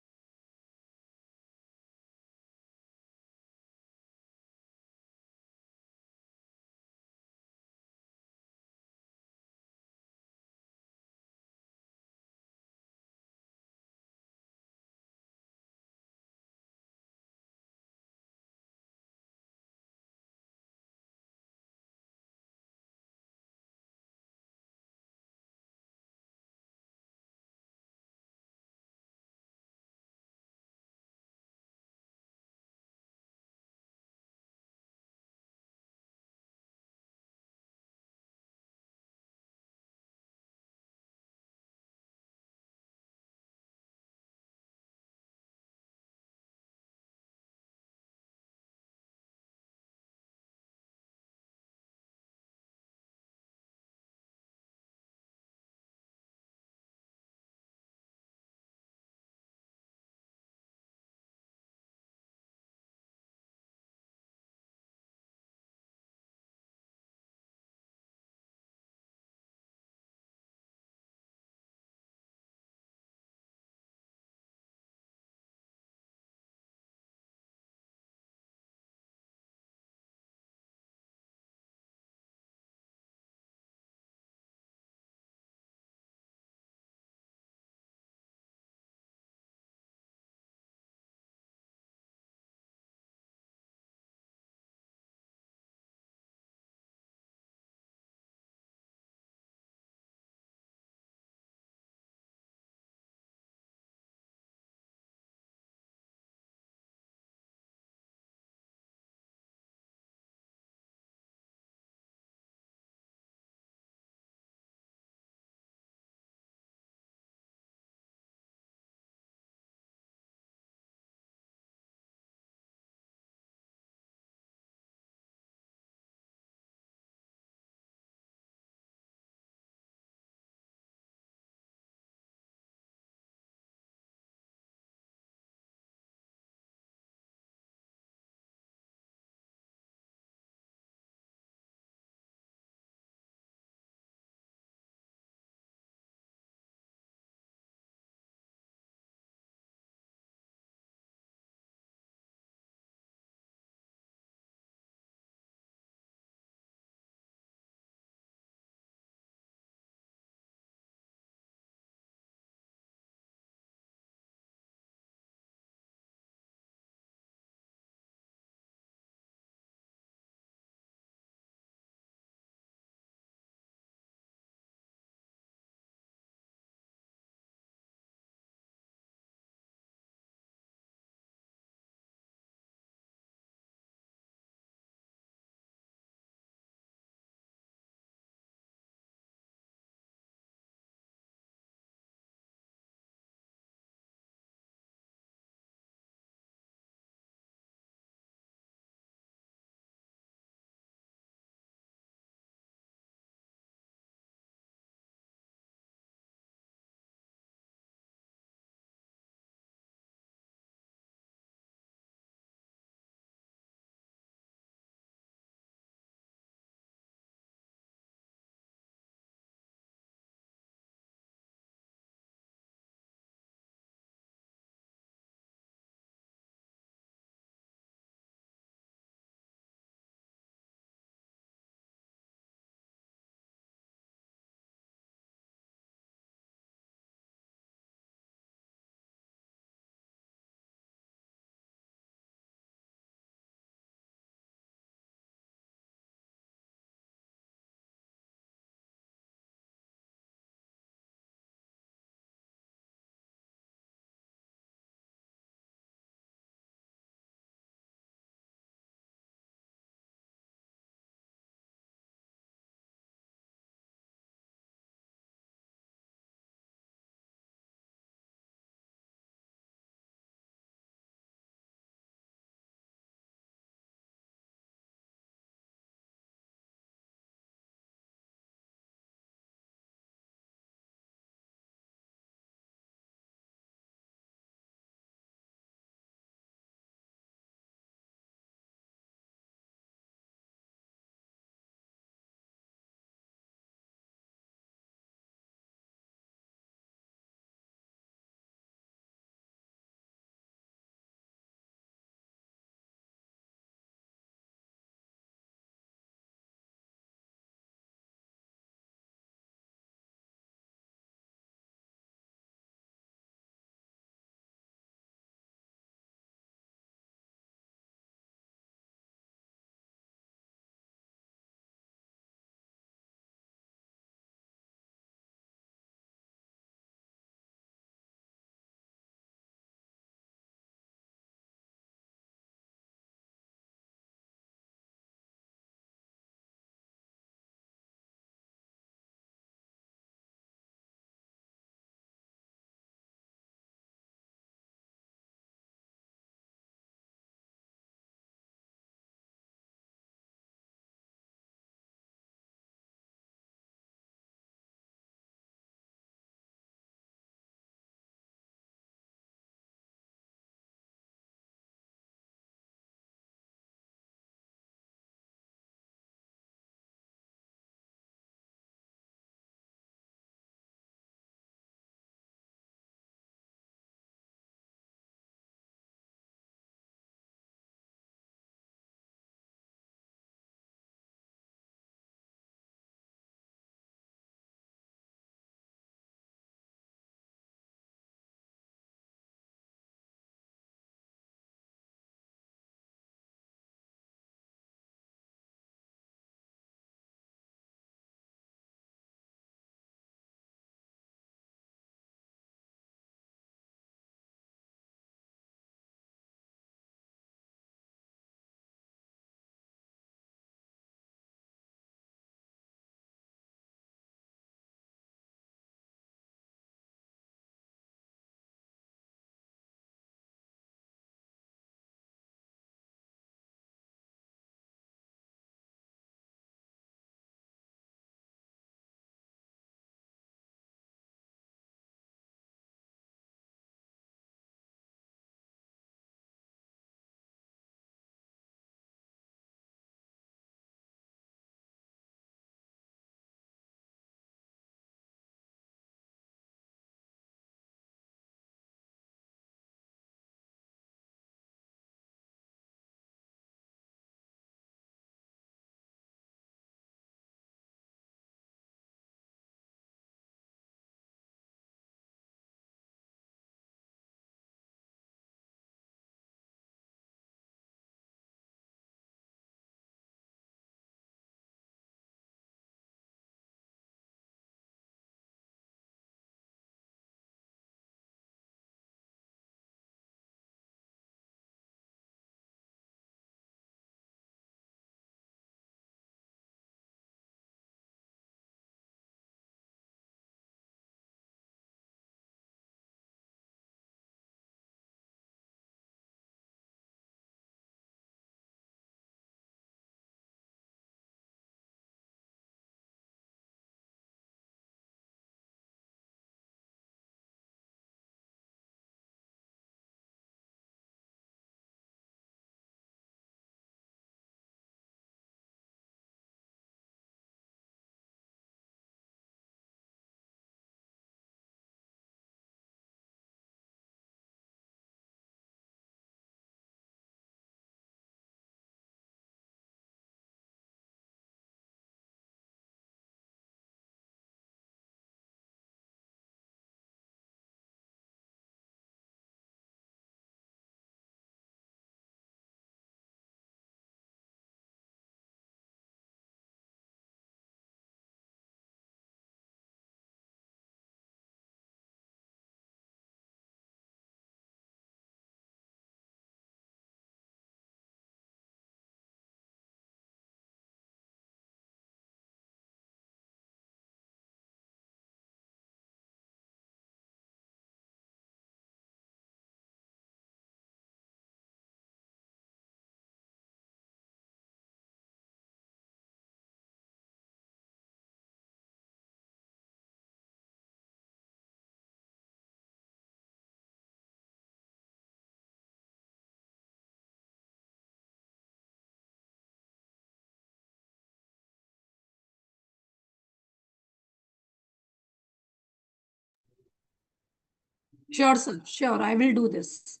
Sure, sir. Sure, I will do this.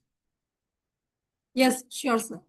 Yes, sure, sir.